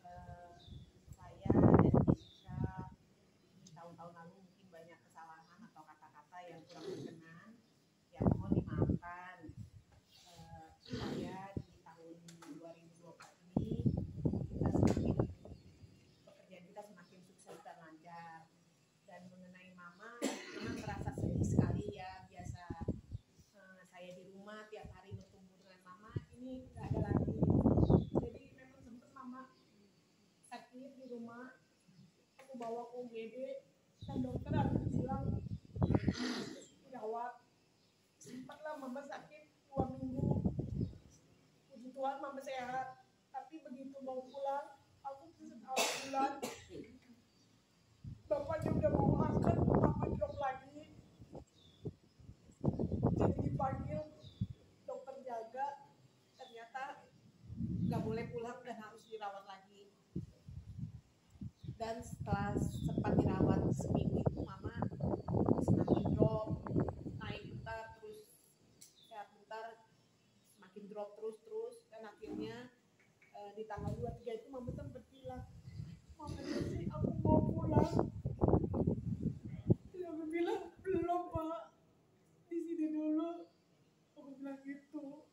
eh, saya dan Jessica di tahun-tahun lalu mungkin banyak kesalahan atau kata-kata yang kurang berkenan, yang mohon dimaafkan. Saya di tahun 2024 ini pekerjaan kita semakin sukses dan lancar. Dan mengenai mama, memang merasa sedih sekali ya. Biasa saya di rumah tiap hari bertemu dengan mama, ini nggak ada lagi. Jadi memang sempat mama sakit di rumah, aku bawa ke UGD dan dokter harus bilang dirawat. Sempatlah mama sakit 2 minggu, puji Tuhan mama sehat. Tapi begitu mau pulang, aku awal bulan bapaknya udah mau angkat, mama drop lagi. Jadi dipanggil dokter jaga, ternyata nggak boleh pulang dan harus dirawat lagi. Dan setelah sempat dirawat seminggu itu mama semakin drop, naik bentar terus sehat bentar, semakin drop terus dan akhirnya di tanggal 23 itu mama sempat bilang, mama sih aku mau pulang. Dia bilang belum pak, di sini dulu. Aku bilang gitu,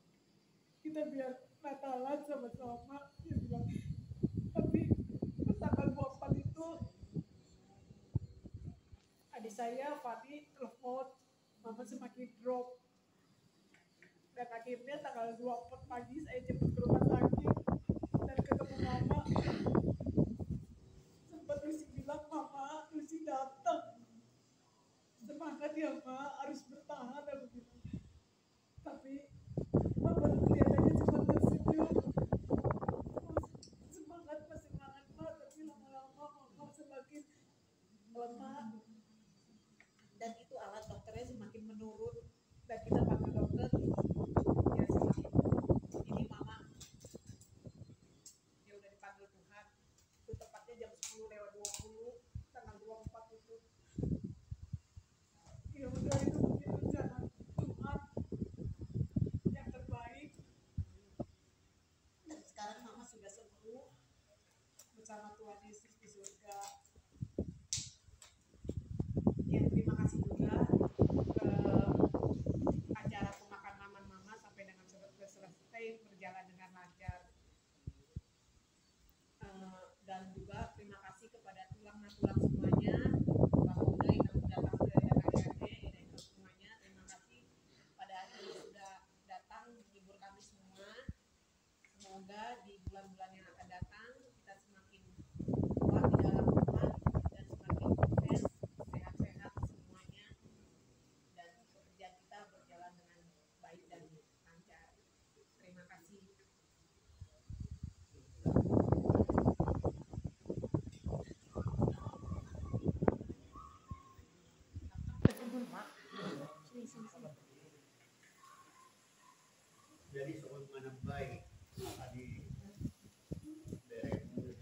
kita biar Natalan sama-sama. Dia bilang, tapi tanggal 24 itu adik saya Fadi telepon, mama semakin drop. Dan akhirnya tanggal 24 pagi saya jemput ke rumah sakit dan ketemu mama. Sempat Lucy bilang, mama Lucy datang, semangat ya mak, harus bertahan, aku bilang. Tapi mama kelihatannya cuma tersenyum, semangat mak, tapi lama-lama mama semakin lemah. Dan itu alat dokternya semakin menurun dan kita panggil dokter ya semakin ini mama ya udah dipanggil Tuhan. Itu tepatnya jam 10:20 tanggal 24 itu. Ya udah, itu mungkin rencana Tuhan yang terbaik. Dan sekarang mama sudah sembuh bersama Tuhan Yesus di surga. Ya terima kasih juga acara pemakaman mama sampai dengan selesai berjalan dengan lancar. Dan juga terima kasih kepada tulang-tulang semuanya, Bapak Uday, kamu datang dan adik-adik dan semuanya. Terima kasih pada hari ini sudah datang menghibur kami semua. Semoga di bulan-bulan yang akan datang kita semakin kuat di dalam Tuhan dan semakin sukses, sehat-sehat semuanya, dan pekerjaan kita berjalan dengan baik dan lancar. Terima kasih. Jadi soal mana baik tadi dari mana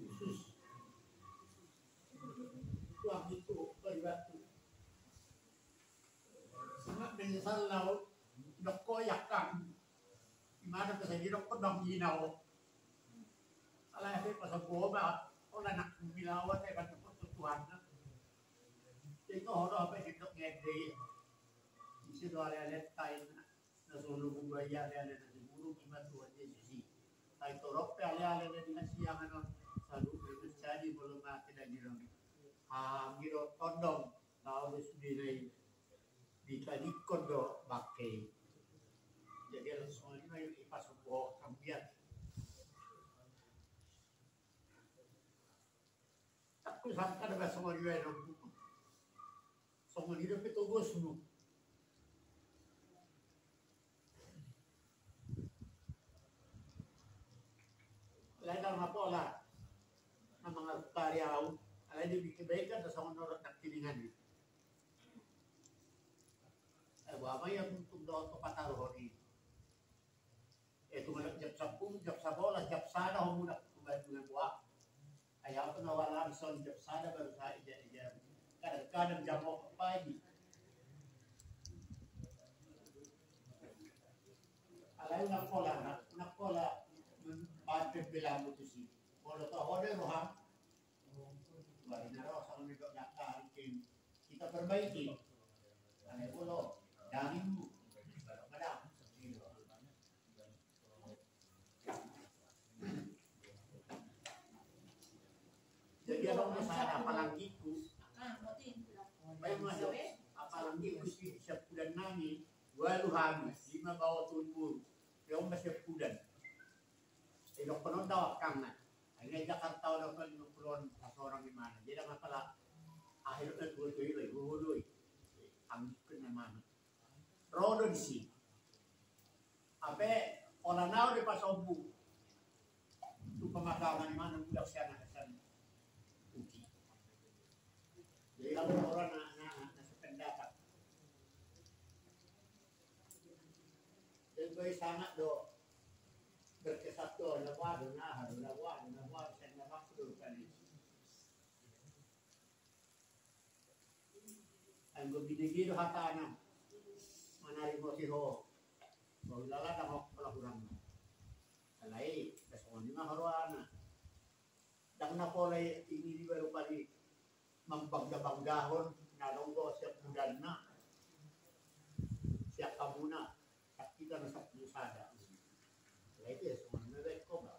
jadi Tuhan itu batu sangat menyesal laut dokoyakan Gimana ka sa ginok ko bang ginaw? Ala ay pasagpo ba? O na nakmilawan ay patutuhan na. Ito horo pa ginok ngedi. Isi do ale tayo na nasulog ng baya ale na siguro kimatuan din si. Ay torok pa ale na din siya ano sa lugar ng sadi belum mati dan gino. Gino tondong tao di dikalikod do bakke. Jadi alam semua ini yung ipasok kambiyan. Aku sangka dapat semua dia yang semua hidup itu gosmu. Lain dalam apa lah, na mga karyaw, alay di kebaikan sa mga norot ng tiningan. Ay, wabay ang tugdo ito pataroon eh. Ito nga jab sa bola, jab sana ho muna kumbahan mga buwa. Ayaw ko nawala ang son, jab sana baru sa ija. Kadang-kadang jab mo kapay. Alay nakola, pagpag bilang mo ito si. Kolo to, order roham. Bari na raw sa mga nakakain kita perbaiki. Alay ulo, dangin mo. Madam. Jadi ako na sana palanggiku. May mga palanggiku siya pudan namin, walo hamis, 5 bawat tulpur. Yung masya pudan. Ilok ko nung daw kang na. Ay ngay Jakarta daw ko yung kulon sa sorang imana. Jadi nga pala, ahil na tuloy-tuloy, huhuloy. Ang ko naman. Rodon si. Ape, olanao di pasobu. Ito pamakaman naman, ang budak siya na kasan. Uki. Jadi lang orang na sa pendapat. Jadi ko sangat do berkesatu lawan saya nafsu kali. Anggo binigiro hatana. Manari mo si ho. Wala na ako pala kurang. Alay, kaso ni maharwana. Dang na po lay ini baru pali mambangga-banggahon nalonggo siya pudan na. Siya kabuna. Kita na sa pusada. Itu ya semua mereka kok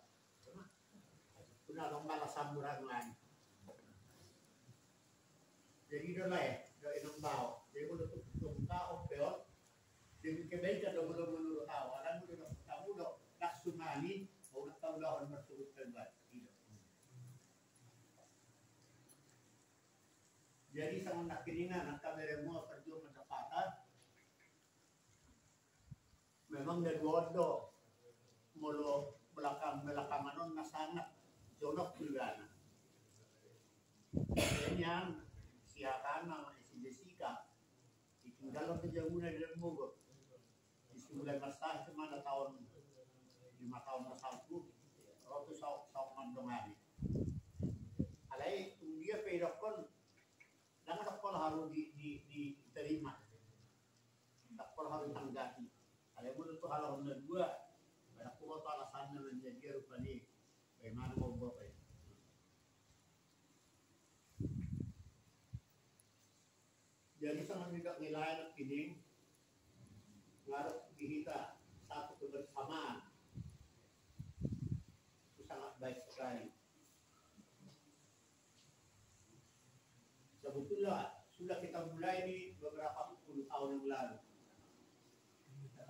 kuna long balasan murang lan jadi do lai do inong bao jadi mo tung tao pero di kebaikan do menurut tao alam mo do tamu do naksumani o nagtaw do on masugod kan jadi sa mga nakiringan ang kamera mo perju matapatan memang dari wodo mulu belakang anon nasangat jonok bulgana. Yang siakan nama si Jessica ditinggal ke jauhnya dari Bogor. Mulai masa cuma tahun 5 tahun bersatu waktu sau mandongan. Alai dia pedokon dan dokol harus diterima. Dokol harus tanggapi. Alai mulut tu halau dua. Aku mau alasannya menjadi rupa ni, bagaimana mau buat ya? Jadi sangat tidak nilai ini, harus kita satu kebersamaan, itu sangat baik sekali. Sebetulnya sudah kita mulai ini beberapa puluh tahun yang lalu.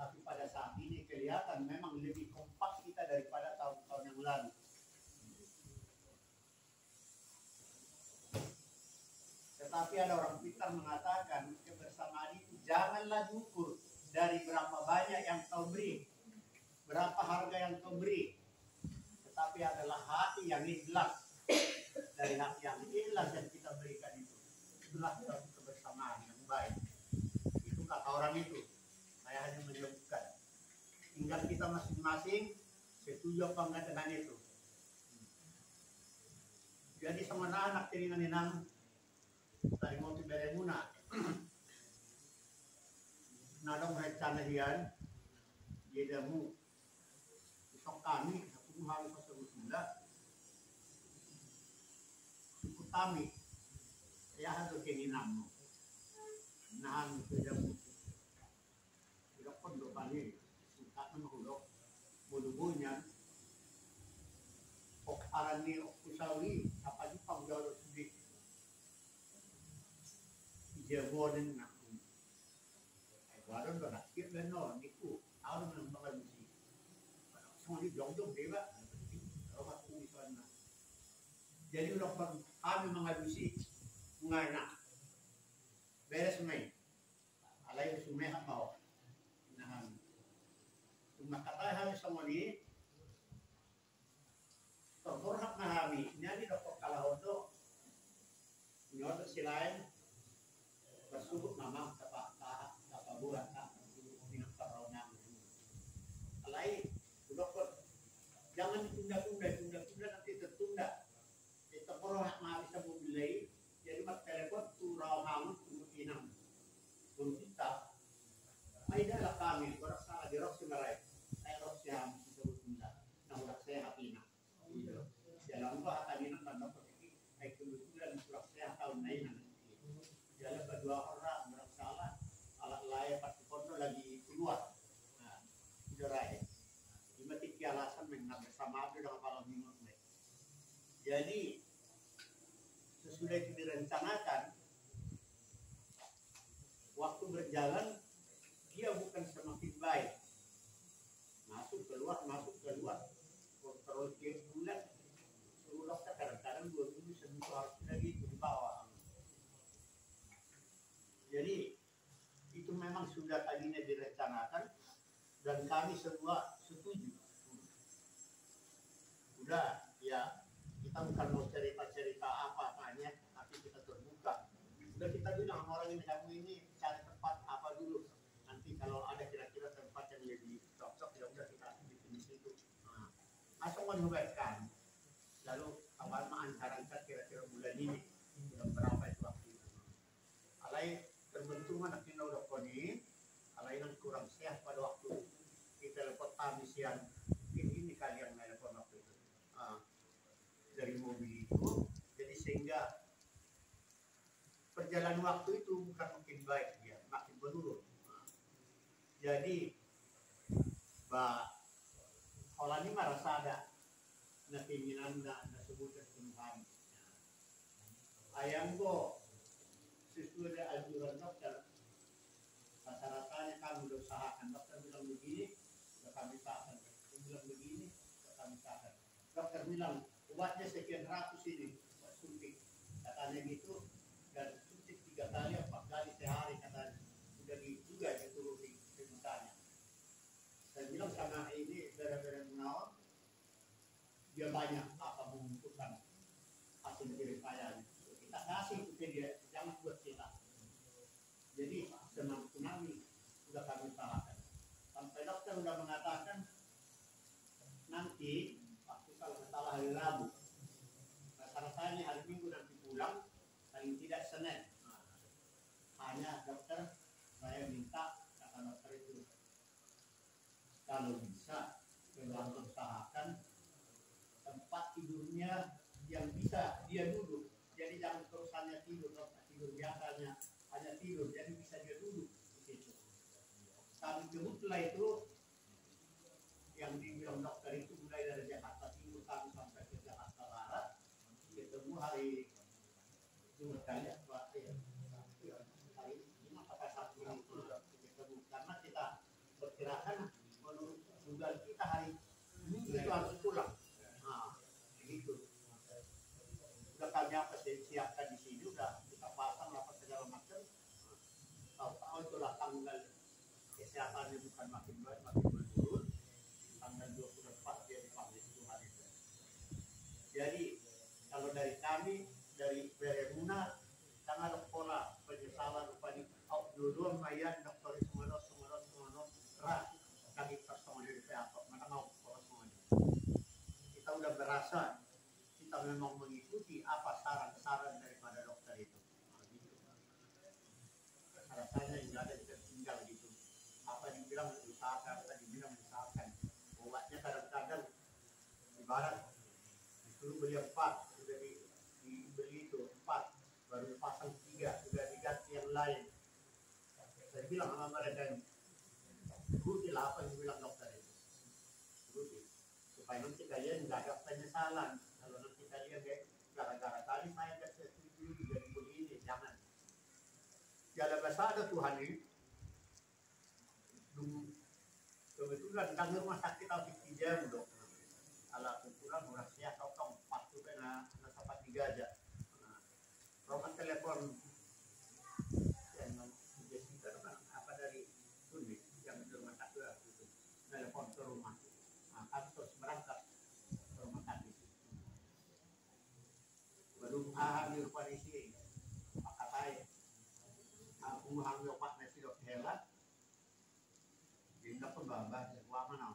Tapi pada saat ini kelihatan memang lebih kompak kita daripada tahun-tahun yang lalu. Tetapi ada orang pintar mengatakan kebersamaan itu janganlah diukur dari berapa banyak yang kau beri, berapa harga yang kau beri, tetapi adalah hati yang ikhlas. Dari hati yang ikhlas yang kita berikan itu, itulah kebersamaan yang baik. Itu kata orang itu. Saya hanya menyebutkan. Tinggal kita masing-masing setuju apa enggak dengan itu. Jadi sama anak tiringan inang dari mau tibere muna. Nadong rencana hian, jedamu Besok kami, aku harus pasang gula. Suku kami, ya harus keinginan. Nahan tidak tidak pun kami suka menghuluk mulubunya. Ok arani ok kusawi apa di panggil sedih. Jagoan nak. Waron dah kira benar niku. Awak nak bangun musik. Semua ni jong-jong dewa. Orang aku sana. Jadi orang kami mengadusi menganak. Beres mai. Alai sumai apa? Nah, cuma kata hal semua ni. Terhormat nahami. Ini doktor kalau untuk nyot silain. Bersubuk nama apa buat minum peronang. Alai doktor jangan ditunda nanti tertunda. Kita perlu mari bisa memilih. Jadi mak telepon turau hamu inam. Pun kita. Ai dah kami orang salah di rok semarai. Ai rok siam disebut tunda. Nah udah saya hapina. Dalam bah tadi nak doktor ini ai kebetulan rok saya tahun lain. Jalan berdua orang bersalah alat layak pasti kono lagi keluar. Nah, jerai. Lima tiga alasan mengenal bersama itu dengan malam minggu. Jadi sesudah itu direncanakan, waktu berjalan dia bukan semakin baik. Masuk keluar. Terus dia bulan. Seluruh kadang-kadang 2 minggu seminggu harus lagi di bawah. Jadi itu memang sudah tadinya direncanakan dan kami semua setuju. Udah ya kita bukan mau cerita apa tanya, tapi kita terbuka. Udah kita bilang orang yang kamu ini cari tempat apa dulu. Nanti kalau ada kira-kira tempat yang lebih cocok ya udah kita bikin di situ. Nah, asal menyebarkan. Lalu kawan mengangkat kira-kira bulan ini bulan berapa itu waktu itu. Alai terbentuk mana kita udah koni, alai yang kurang sehat pada waktu kita lepas tamisian ini kalian telepon waktu itu dari mobil itu, jadi sehingga perjalanan waktu itu bukan makin baik dia, makin menurun. Jadi, kalau ini merasa ada keinginan sebut kesembuhan. Ayam go sesuai dengan anjuran dokter, rata-ratanya kami usahakan. Dokter bilang begini, sudah kami usahakan. Dokter bilang begini, sudah kami usahakan. Dokter bilang obatnya sekian ratus ini, buat suntik. Katanya gitu, dan suntik 3 kali, 4 kali sehari katanya. Sudah juga dituruti ceritanya. Saya bilang sama ini benar-benar menawan, dia banyak apa mengumpulkan hasil diri saya. Kita kasih ke dia, jangan buat kita. Jadi senang tsunami sudah kami usahakan. Sampai dokter sudah mengatakan nanti waktu kalau salah hari Rabu, rasa-rasanya hari Minggu nanti pulang, paling tidak Senin. Hanya dokter saya minta kata dokter itu kalau bisa memang usahakan tempat tidurnya yang bisa dia duduk. Jadi jangan terus hanya tidur biasanya hanya tidur, jadi bisa dia duduk di situ. Kami kebetulan itu yang dibilang dokter itu mulai dari Jakarta Timur kami sampai ke Jakarta Barat, ketemu hari Jumat kali hari ini apakah Sabtu itu ketemu karena kita perkirakan menurut dugaan kita hari Minggu itu harus pulang. Nah, begitu. Udah kami apa siapkan di sini, udah kita pasang apa segala macam. Tahu itulah tanggal kesehatannya bukan makin baik, makin menurun. Tanggal 24 dia dipanggil Tuhan itu. Jadi kalau dari kami dari Beremuna tanggal pola penyesalan upani dua mayan dokter semono ras kami personal dari PHK mana mau semuanya. Kita udah berasa kita memang mengikuti apa saran-saran daripada dokter itu. Nah, gitu. Rasanya nggak ada tertinggal gitu. Apa dibilang usahakan, obatnya kadang-kadang bilang sama mereka, rutin lah apa yang bilang dokter itu, rutin. Supaya nanti kalian nggak ada penyesalan. Kalau nanti kalian gara-gara tadi saya nggak setuju jadi begini, jangan. Jalan bahasa ada Tuhan ini. Kebetulan kami rumah sakit habis 3 jam dok. Ala kebetulan murah siap kau patu kena nasapat 3 aja. Roman telepon yang Jessica apa dari Suni yang di rumah sakit itu telepon ke rumah. Kami terus berangkat ke rumah sakit. Belum hamil kondisi maka saya aku hamil pak nasi dok helat. Ini apa babah mana?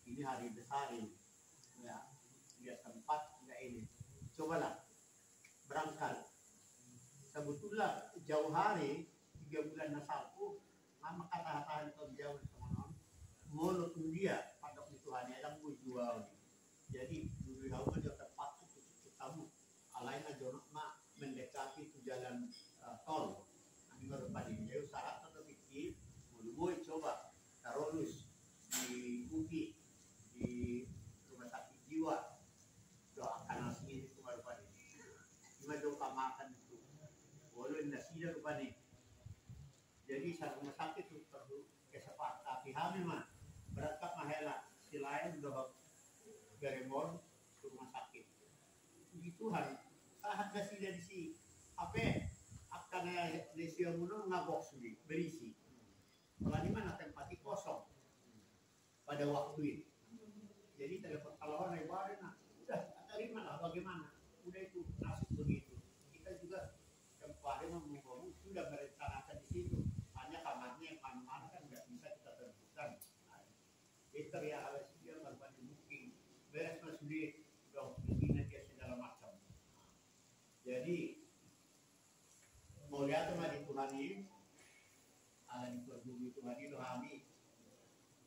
Ini hari besar ini, ya, lihat tempat nggak ini. Cobalah berangkat. Sebetulnya jauh hari 3 bulan nasalku, nama kata-kata itu jauh teman-teman. Mulut dia pada Tuhan yang mau jual. Jadi dulu aku dia terpaksa kamu alain aja mak mendekati itu jalan tol. Ini baru pada jauh syarat atau pikir, mau coba tarolus di UPI di rumah sakit jiwa doakan nasi itu baru pada cuma doa makan itu boleh nasi dah lupa nih jadi satu rumah sakit itu perlu kesepakatan hamil mah berangkat mahela silain doa garemon ke rumah sakit puji Tuhan saat nasi dari si apa akan lesi yang ngabok sendiri berisi kalau di mana tempatnya kosong pada waktu itu. Jadi telepon kalau orang lebaran, udah terima lah bagaimana. Udah itu nasib begitu. Kita juga kemarin ngomong sudah merencanakan di situ. Hanya kamarnya yang mana-mana kan nggak bisa kita tentukan. Itu ya harus dia melakukan booking. Beres mas sendiri, dong begini dia segala macam. Jadi mau lihat sama di Tuhan ini, ada di Tuhan ini rohani.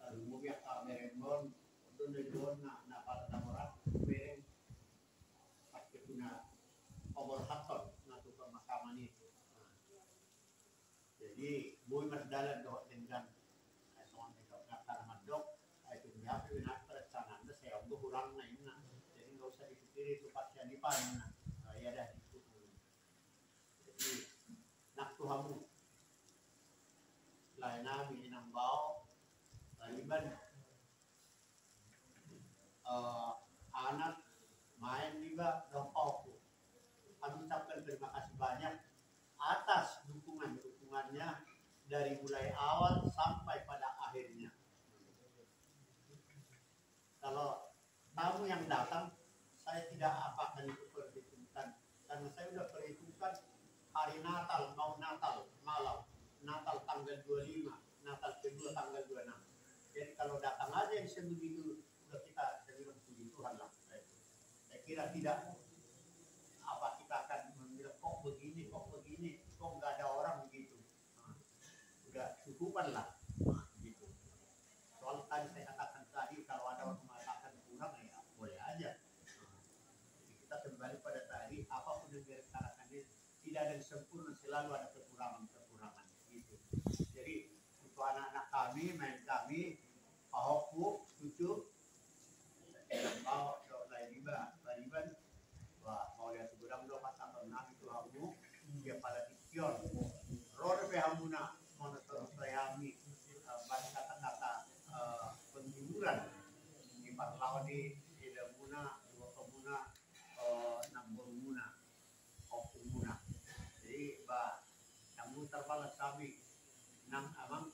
Lalu ya kak merembon, don na para orang bereng pakai guna overhaton na tukang makaman itu. Jadi boy masdalan doh dengan soal itu kata madok itu dia punya perencanaan saya untuk ulang na ini. Jadi nggak usah dipikir itu pasien di pan. Ya dah itu. Jadi nak tuhamu lain nabi nambau Taliban anak main juga dompok. Kami ucapkan terima kasih banyak atas dukungannya dari mulai awal sampai pada akhirnya. Kalau tamu yang datang, saya tidak akan itu perhitungkan karena saya sudah perhitungkan hari Natal mau Natal malam, Natal tanggal 25, Natal kedua tanggal 26. Jadi kalau datang aja yang sebegitu udah kita bilang puji Tuhan lah. Saya kira tidak apa kita akan membilang kok begini, kok nggak ada orang begitu. Udah cukupan lah, gitu. Soal tadi saya katakan tadi kalau ada orang mengatakan kurang ya boleh aja. Jadi kita kembali pada tadi apapun yang direncanakan tidak ada yang sempurna, selalu ada kekurangan gitu. Jadi untuk anak-anak kami, main kami, Ahokku, cucu, mau dok laiba, bariban, wah mau lihat segudang dok pasang berenang itu kamu, dia pada tikion, roda pehamuna, monoton pehami, bahasa kata penghiburan, di parlawan di lemuna, dua kemuna, nambur muna, okku muna, jadi bah, yang terbalas kami, nang amang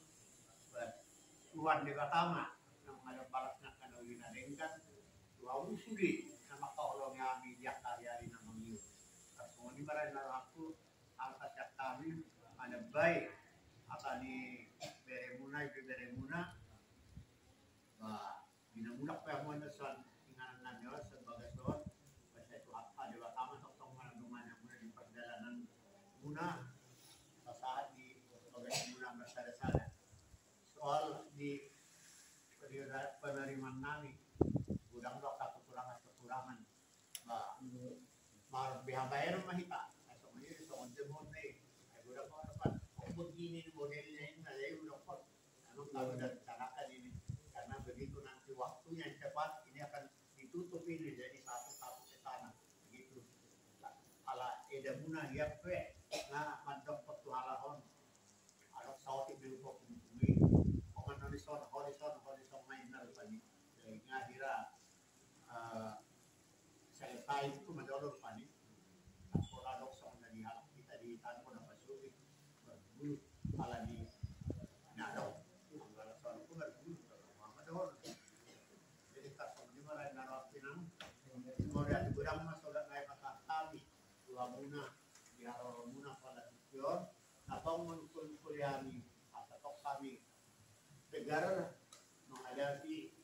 Tuhan di pertama yang ada balasnya kan ulina dengkan dua usudi nama kalau kami dia karya di nama miu semua di barang aku alta cak kami ada baik apa di beremuna bah bina mudak pa mo na son tinganan na Diyos sebagai son basta itu apa di pertama tong mana muna di perjalanan muna saat di sebagai muna bersada-sada soal di penerimaan kami udang dok kekurangan mar bihabayan mahita semuanya soal demon nih udang kok begini ini modelnya ini ada yang udah kok. Memang kami sudah rencanakan ini karena begitu nanti waktunya yang cepat ini akan ditutup ini jadi satu-satu ke sana begitu. Ala edamuna ya pe na mandok petuhalahon ada sauti bilpok ini komen horizon mainal pani ngahira selesai itu madolor pani pola doksong dari hal kita di tanpa dapat sulit berbulu ala di nado anggal soal pun berbulu madolor jadi kasong di mana naruh pinang mau dari gudang masuk naik kata kami dua muna biar muna pada tujuan atau kuliahani atau kami negara menghadapi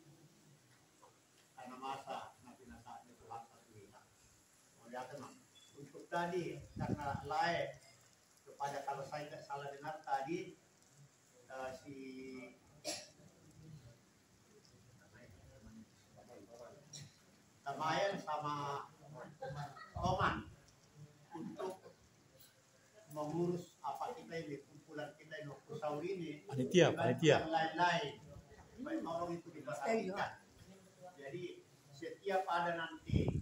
karena masa nanti saatnya Tuhan satu kita. Kemudian untuk tadi karena lain kepada kalau saya tidak salah dengar tadi si Tamayan sama Oman untuk mengurus apa kita ini kumpulan kita ini Kusau ini panitia lain-lain supaya orang itu diperhatikan. Jadi setiap ada nanti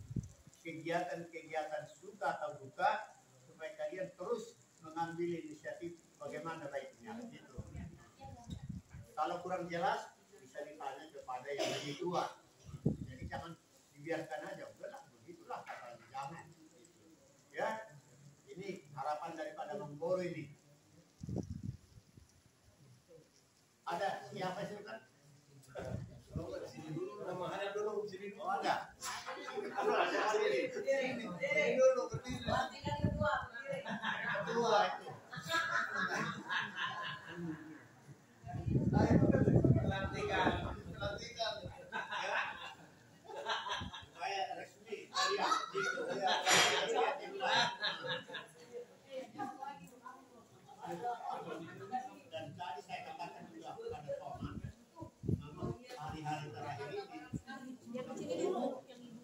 kegiatan-kegiatan suka atau duka supaya kalian terus mengambil inisiatif bagaimana baiknya gitu. Kalau kurang jelas bisa ditanya kepada yang lebih tua. Jadi jangan dibiarkan aja, udahlah begitulah kata jangan. Ya, ini harapan daripada Menggoro ini. Ada siapa sih kan? Nama ada dulu sini. Oh ada. Ada sini. Ini dulu berdiri. Kedua itu. Pelantikan. Kayak resmi. Iya, gitu. Dan tadi saya katakan juga pada Toman, memang hari-hari terakhir ini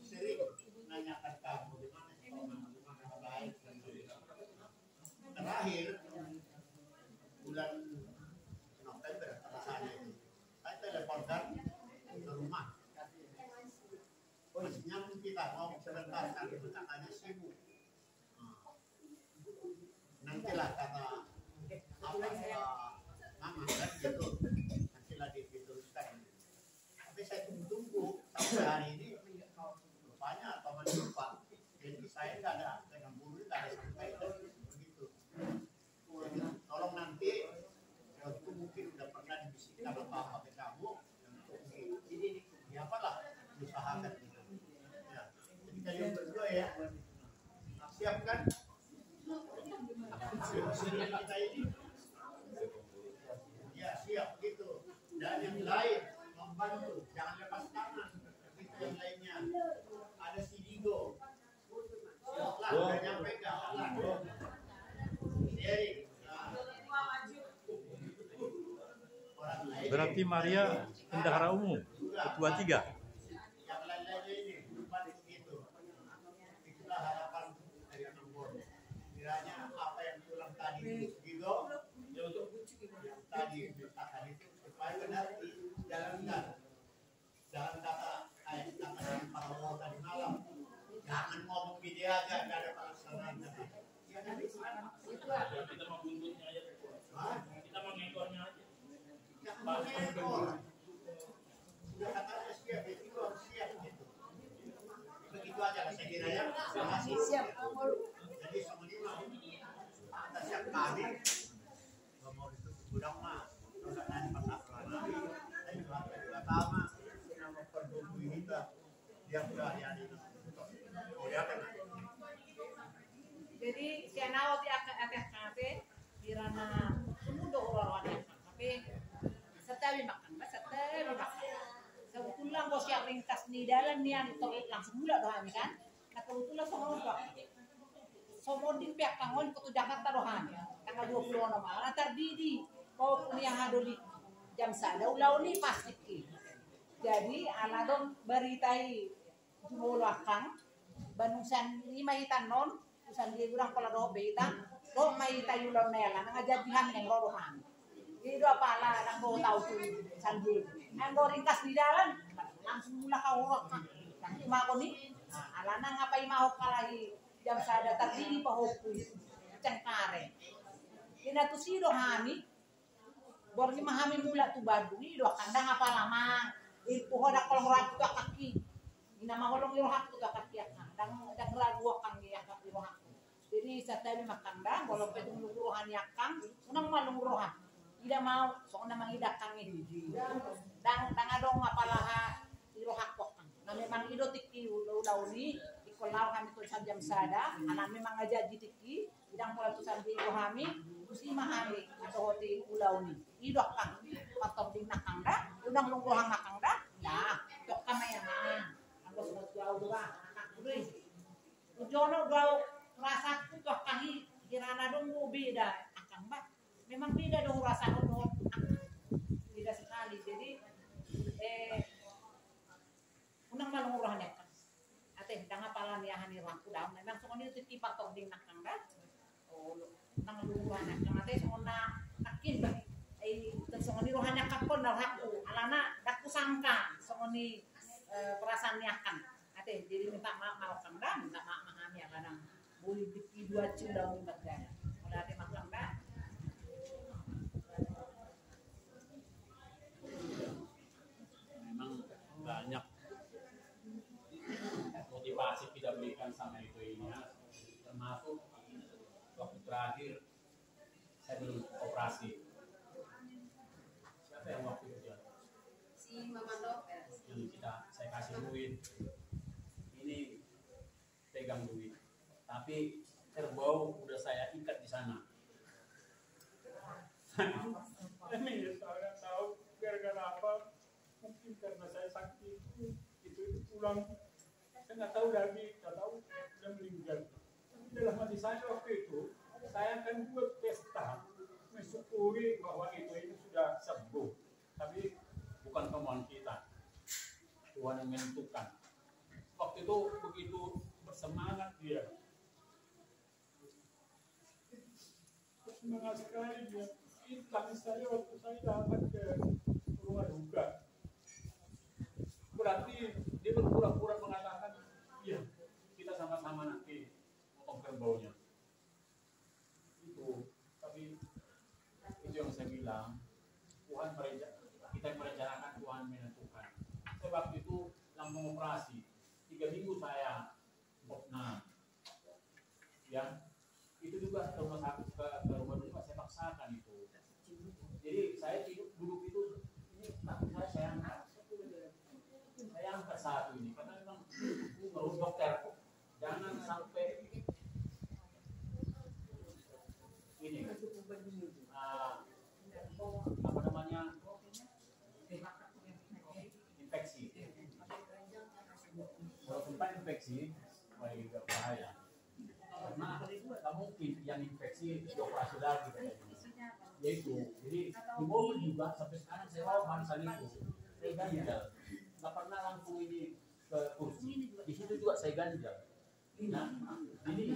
sering menanyakan kamu bagaimana baik dan terakhir bulan November rasanya itu saya teleponkan ke rumah. Mas nyambung kita mau sebentar karena itu katanya sibuk. Nantilah kata mama kan gitu nantilah diteruskan. Tapi saya tunggu sampai hari ini rupanya atau menimpa. Jadi saya nggak ada dengan buru nggak ada sampai begitu. Jadi tolong nanti itu mungkin udah pernah dibisikkan apa ke kamu untuk ini apalah usahakan gitu. Ya. Jadi kalian berdua ya siap kan? Kita ini ya siap gitu dan yang lain membantu jangan lepas tangan itu yang lainnya ada si Digo siaplah udah nyampe gak berarti Maria bendahara umum ketua 3. yang lain-lainnya ini bukan begitu itulah harapan dari Menggoro kiranya apa yang tulang tadi Digo yang tadi diberitakan itu supaya benar dijalankan. Jangan kata kayak kata yang Prabowo tadi malam. Jangan ngomong video aja, nggak ada pelaksanaannya. Ya kan itu kan Kita mau buntutnya aja. Kita mau ngekornya aja. jangan mengekor. Sudah katanya siap, itu harus siap gitu. Begitu aja lah saya kira ya. Terima kasih. Jadi semuanya kita siap kami. Nggak mau ditutup gudang mah. Nggak nanti pas lagi. Dan juga sama yang memperbumbui kita. Dia sudah ya di oh ya kan. Jadi siapa di akak kafe di ranah semudah orang kafe setawi makan kebetulan bos yang ringkas di dalam nih yang langsung mula doang kan nah kebetulan semua di pihak kangon ke Jakarta doang tanggal 20 malam antar di mau yang ada di jam sada ulau ni pasti jadi ala dong beritai jumlah kang Bandungsan 5 itan non usan dia kurang pala do beta kok may tayo lang nela nga jadihan ng rohan. Ito pala nang go tao tu sandi. Ang go ringkas di dalan langsung mula ka urok ka. Nang imako ni ala na nga pay mahok kalahi jam sada tardini pa hokku. Cangkare. Kinatusido hami. Borni mahami mula tu badui do kanda nga pala mang. Ipuho na kolong rap tu kaki. Ina mahulong irohak tu kaki akan. Dang lagu akan ya kaki irohak. Jadi sa tayo makanda, walau pwede muluguruhan yakang, unang malunguruhan. Tidak mau, so na mangidakang ini. Dang adong apalaha irohak kokang. Na memang ido tiki ulaw ni, ikolaw kami to sa jam sada, ana memang aja tiki, idang pula to sa bigo kami, si mahami ato hoti ulaw ni. Ido kang patong din nakangda, unang lungguruhan nakangda, ya, tok kamay naman. Ang gusto ko daw anak ko rin. Ujono daw rasaku toh kahi kirana dong beda akang mbak memang beda dong rasa honor beda sekali jadi unang malungurahan ya kan ate danga palan ya hani raku daun memang semua itu tipe tong ding nakang dah oh nang lungurahan ya ate semua akin bah semua ni rohanya kapon dah aku alana daku sangka semua ni perasaan akan ate jadi minta maaf kang dah minta maaf mahami ya kadang boleh diki 2 cilau bagana. Kalau ada makan dah. Memang banyak motivasi kita berikan sama itu ini, termasuk waktu terakhir saya belum operasi. Siapa yang waktu itu? Si Mama Dokter. Yang saya kasih duit. Ini pegang duit. Tapi kerbau udah saya ikat di sana. Ini saya tahu gara-gara apa? Mungkin karena saya sakit itu pulang. Saya nggak tahu lagi, nggak tahu udah meninggal. Tapi dalam hati saya waktu itu, saya akan buat pesta mensyukuri bahwa itu sudah sembuh. Tapi bukan kemauan kita. Tuhan yang menentukan. Waktu itu begitu bersemangat dia. Semangat sekali dia. Tadi saya waktu saya datang ke rumah duka. Berarti dia berpura-pura mengatakan, iya kita sama-sama nanti potong kerbaunya. Itu, tapi itu yang saya bilang, Tuhan kita merencanakan, Tuhan menentukan. Saya waktu itu langsung operasi, 3 minggu saya nah, ya. Itu juga ke rumah sakit ke rumah duka saya paksakan itu. Jadi saya duduk itu ini saya angkat satu ini karena memang menurut dokter jangan sampai ini apa namanya infeksi. Kalau tempat infeksi juga bahaya. Karena nggak mungkin yang infeksi dioperasi lagi yaitu jadi di mobil juga sampai sekarang saya bawa bangsal itu saya ganjal nggak pernah langsung ini ke kursi di situ juga saya ganjal nah ini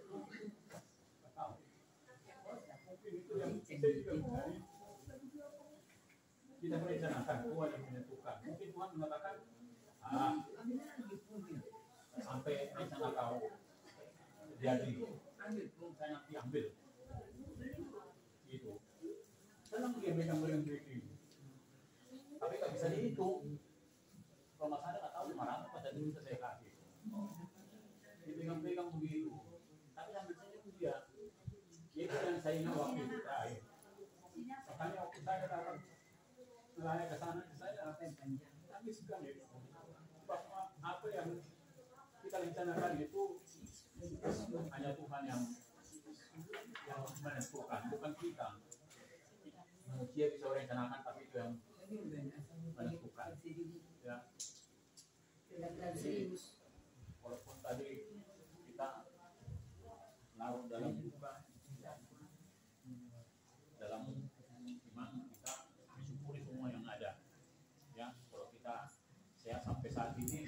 mungkin itu yang saya juga kita merencanakan Tuhan yang menentukan mungkin Tuhan mengatakan sampai rencana kau jadi saya nanti ambil gitu dalam bagaimana duit tapi tak bisa dihitung kalau mas ada nggak tahu 500 pada dulu saya kasih dipegang-pegang begitu tapi sambil saja dia itu yang saya ingat waktu itu terakhir makanya waktu saya datang melayani ke sana saya tapi sekali bahwa apa yang kita rencanakan itu hanya Tuhan yang menentukan, bukan kita. Manusia bisa merencanakan, tapi itu yang menentukan. Ya. Jadi, walaupun tadi kita larut dalam iman, kita mensyukuri semua yang ada. Ya, kalau kita sehat sampai saat ini.